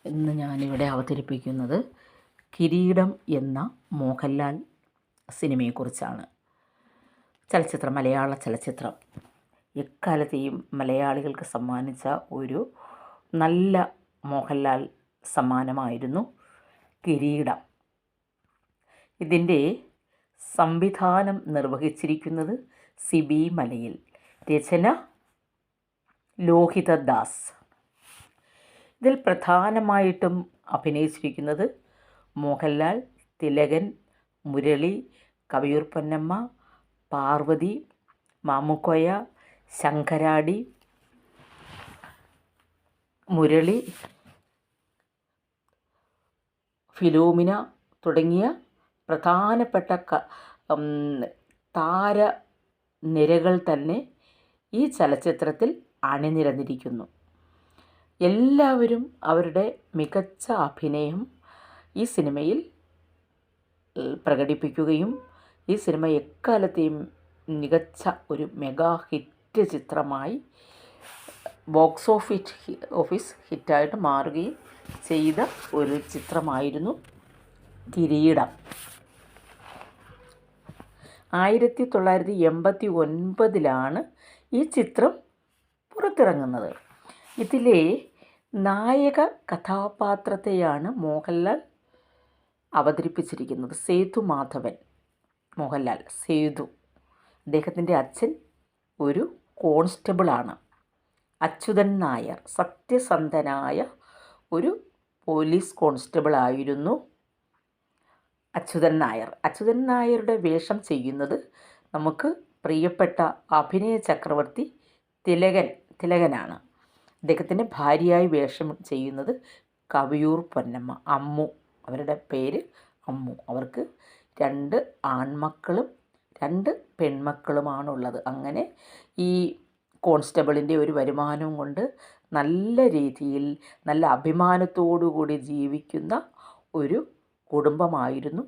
ഇന്ന് ഞാനിവിടെ അവതരിപ്പിക്കുന്നത് കിരീടം എന്ന മോഹൻലാൽ സിനിമയെക്കുറിച്ചാണ്. മലയാള ചലച്ചിത്രം എക്കാലത്തെയും മലയാളികൾക്ക് സമ്മാനിച്ച ഒരു നല്ല മോഹൻലാൽ സമ്മാനമായിരുന്നു കിരീടം. ഇതിൻ്റെ സംവിധാനം നിർവഹിച്ചിരിക്കുന്നത് സിബി മലയിൽ, രചന ലോഹിതദാസ്. ഇതിൽ പ്രധാനമായിട്ടും അഭിനയിച്ചിരിക്കുന്നത് മോഹൻലാൽ, തിലകൻ, മുരളി, കവിയൂർ പൊന്നമ്മ, പാർവതി, മാമുക്കോയ, ശങ്കരാടി, മുരളി, ഫിലോമിന തുടങ്ങിയ പ്രധാനപ്പെട്ട താരനിരകൾ തന്നെ ഈ ചലച്ചിത്രത്തിൽ അണിനിരന്നിരിക്കുന്നു. എല്ലാവരും അവരുടെ മികച്ച അഭിനയം ഈ സിനിമയിൽ പ്രകടിപ്പിക്കുകയും ഈ സിനിമ എക്കാലത്തെയും മികച്ച ഒരു മെഗാ ഹിറ്റ് ചിത്രമായി ബോക്സ് ഓഫീസ് ഹിറ്റായിട്ട് മാറുകയും ചെയ്ത ഒരു ചിത്രമായിരുന്നു കിരീടം. 1989 ഈ ചിത്രം പുറത്തിറങ്ങുന്നത്. ഇതിലെ നായക കഥാപാത്രത്തെയാണ് മോഹൻലാൽ അവതരിപ്പിച്ചിരിക്കുന്നത്. സേതു മാധവൻ മോഹൻലാൽ, സേതു. അദ്ദേഹത്തിൻ്റെ അച്ഛൻ ഒരു കോൺസ്റ്റബിളാണ്. അച്യുതൻ നായർ സത്യസന്ധനായ ഒരു പോലീസ് കോൺസ്റ്റബിളായിരുന്നു അച്യുതൻ നായർ. അച്യുതൻ നായരുടെ വേഷം ചെയ്യുന്നത് നമുക്ക് പ്രിയപ്പെട്ട അഭിനയ ചക്രവർത്തി തിലകനാണ്. അദ്ദേഹത്തിൻ്റെ ഭാര്യയായി വേഷം ചെയ്യുന്നത് കവിയൂർ പൊന്നമ്മ, അമ്മു. അവരുടെ പേര് അമ്മു. അവർക്ക് 2 ആൺമക്കളും 2 പെൺമക്കളുമാണുള്ളത്. അങ്ങനെ ഈ കോൺസ്റ്റബിളിൻ്റെ ഒരു വരുമാനം കൊണ്ട് നല്ല രീതിയിൽ നല്ല അഭിമാനത്തോടു കൂടി ജീവിക്കുന്ന ഒരു കുടുംബമായിരുന്നു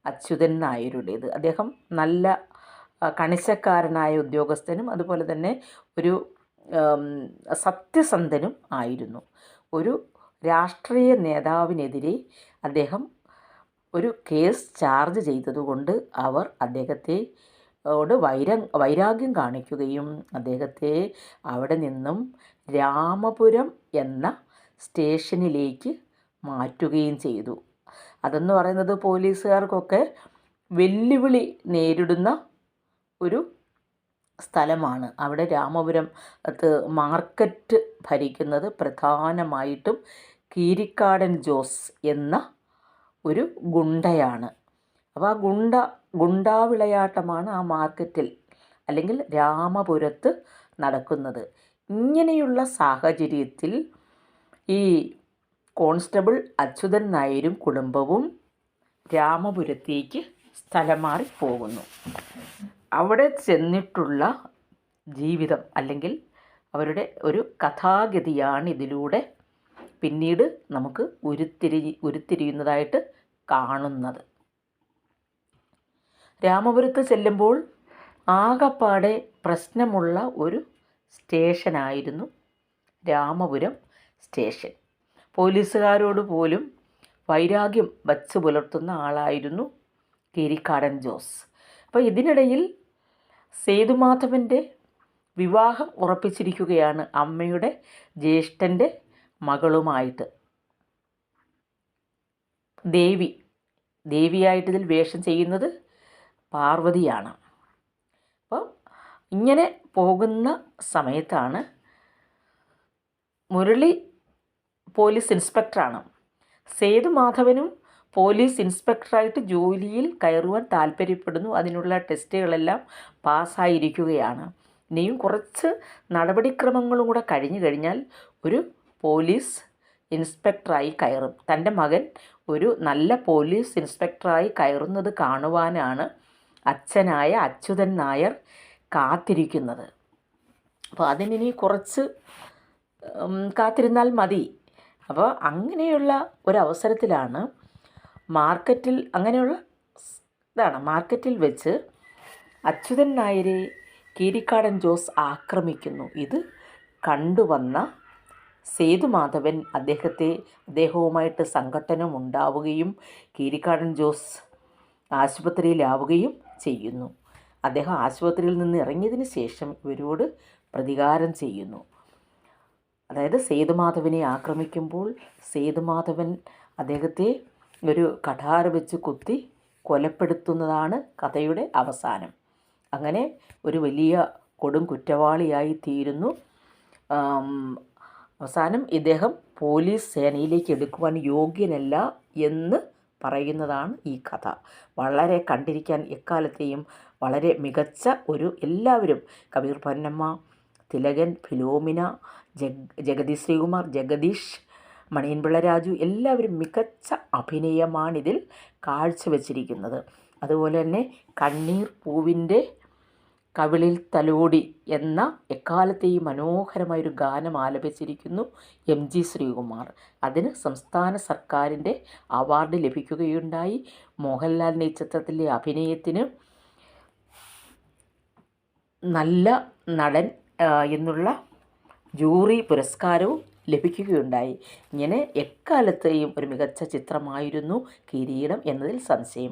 അച്യുതൻ നായരുടേത്. അദ്ദേഹം നല്ല കണിശക്കാരനായ ഉദ്യോഗസ്ഥനും അതുപോലെ തന്നെ ഒരു സത്യസന്ധനും ആയിരുന്നു. ഒരു രാഷ്ട്രീയ നേതാവിനെതിരെ അദ്ദേഹം ഒരു കേസ് ചാർജ് ചെയ്തതുകൊണ്ട് അവർ അദ്ദേഹത്തോട് വൈരാഗ്യം കാണിക്കുകയും അദ്ദേഹത്തെ അവിടെ നിന്നും രാമപുരം എന്ന സ്റ്റേഷനിലേക്ക് മാറ്റുകയും ചെയ്തു. അതെന്ന് പറയുന്നത് പോലീസുകാർക്കൊക്കെ വെല്ലുവിളി നേരിടുന്ന ഒരു സ്ഥലമാണ്. അവിടെ രാമപുരം മാർക്കറ്റ് ഭരിക്കുന്നത് പ്രധാനമായിട്ടും കീരിക്കാടൻ ജോസ് എന്ന ഒരു ഗുണ്ടയാണ്. അപ്പോൾ ആ ഗുണ്ടാവിളയാട്ടമാണ് ആ മാർക്കറ്റിൽ അല്ലെങ്കിൽ രാമപുരത്ത് നടക്കുന്നത്. ഇങ്ങനെയുള്ള സാഹചര്യത്തിൽ ഈ കോൺസ്റ്റബിൾ അച്യുതൻ നായരും കുടുംബവും രാമപുരത്തേക്ക് സ്ഥലം മാറി പോകുന്നു. അവിടെ ചെന്നിട്ടുള്ള ജീവിതം അല്ലെങ്കിൽ അവരുടെ ഒരു കഥാഗതിയാണ് ഇതിലൂടെ പിന്നീട് നമുക്ക് ഉരുത്തിരിയുന്നതായിട്ട് കാണുന്നത്. രാമപുരത്ത് ചെല്ലുമ്പോൾ ആകപ്പാടെ പ്രശ്നമുള്ള ഒരു സ്റ്റേഷനായിരുന്നു രാമപുരം സ്റ്റേഷൻ. പോലീസുകാരോട് പോലും വൈരാഗ്യം വച്ചു പുലർത്തുന്ന ആളായിരുന്നു കീരിക്കാടൻ ജോസ്. അപ്പോൾ ഇതിനിടയിൽ സേതുമാധവൻ്റെ വിവാഹം ഉറപ്പിച്ചിരിക്കുകയാണ് അമ്മയുടെ ജ്യേഷ്ഠൻ്റെ മകളുമായിട്ട്. ദേവിയായിട്ട് ഇതിൽ വേഷം ചെയ്യുന്നത് പാർവതിയാണ്. അപ്പം ഇങ്ങനെ പോകുന്ന സമയത്താണ് മുരളി പോലീസ് ഇൻസ്പെക്ടറാണ്. സേതുമാധവനും പോലീസ് ഇൻസ്പെക്ടറായിട്ട് ജോലിയിൽ കയറുവാൻ താല്പര്യപ്പെടുന്നു. അതിനുള്ള ടെസ്റ്റുകളെല്ലാം പാസ്സായിരിക്കുകയാണ്. ഇനിയും കുറച്ച് നടപടിക്രമങ്ങളും കൂടെ കഴിഞ്ഞു കഴിഞ്ഞാൽ ഒരു പോലീസ് ഇൻസ്പെക്ടറായി കയറും. തൻ്റെ മകൻ ഒരു നല്ല പോലീസ് ഇൻസ്പെക്ടറായി കയറുന്നത് കാണുവാനാണ് അച്ഛനായ അച്യുതൻ നായർ കാത്തിരിക്കുന്നത്. അപ്പോൾ അതിനി കുറച്ച് കാത്തിരുന്നാൽ മതി. അപ്പോൾ അങ്ങനെയുള്ള ഒരവസരത്തിലാണ് മാർക്കറ്റിൽ വെച്ച് അച്യുതൻ നായരെ കീരിക്കാടൻ ജോസ് ആക്രമിക്കുന്നു. ഇത് കണ്ടുവന്ന സേതുമാധവൻ അദ്ദേഹവുമായിട്ട് സംഘട്ടനം ഉണ്ടാവുകയും കീരിക്കാടൻ ജോസ് ആശുപത്രിയിലാവുകയും ചെയ്യുന്നു. അദ്ദേഹം ആശുപത്രിയിൽ നിന്ന് ഇറങ്ങിയതിന് ശേഷം ഇവരോട് പ്രതികാരം ചെയ്യുന്നു. അതായത് സേതുമാധവനെ ആക്രമിക്കുമ്പോൾ സേതുമാധവൻ അദ്ദേഹത്തെ ഒരു കഠാര വെച്ച് കുത്തി കൊലപ്പെടുത്തുന്നതാണ് കഥയുടെ അവസാനം. അങ്ങനെ ഒരു വലിയ കൊടും കുറ്റവാളിയായി തീരുന്നു. അവസാനം ഇദ്ദേഹം പോലീസ് സേനയിലേക്ക് എടുക്കുവാൻ യോഗ്യനല്ല എന്ന് പറയുന്നതാണ് ഈ കഥ. വളരെ കണ്ടിരിക്കാൻ എക്കാലത്തെയും വളരെ മികച്ച എല്ലാവരും കബീർ പൊന്നമ്മ, തിലകൻ, ഫിലോമിന, ജഗദീഷ് ശ്രീകുമാർ, ജഗദീഷ്, മണിയൻപിള്ള രാജു എല്ലാവരും മികച്ച അഭിനയമാണിതിൽ കാഴ്ചവെച്ചിരിക്കുന്നത്. അതുപോലെ തന്നെ കണ്ണീർ പൂവിൻ്റെ കവിളിൽ തലോടി എന്ന എക്കാലത്തെയും മനോഹരമായൊരു ഗാനം ആലപിച്ചിരിക്കുന്നു MG ശ്രീകുമാർ. അതിന് സംസ്ഥാന സർക്കാരിൻ്റെ അവാർഡ് ലഭിക്കുകയുണ്ടായി. മോഹൻലാലിൻ്റെ ഈ ചിത്രത്തിലെ അഭിനയത്തിന് നല്ല നടൻ എന്നുള്ള ജൂറി പുരസ്കാരവും ലഭിക്കുകയുണ്ടായി. ഇങ്ങനെ എക്കാലത്തെയും ഒരു മികച്ച ചിത്രമായിരുന്നു കിരീടം എന്നതിൽ സംശയമില്ല.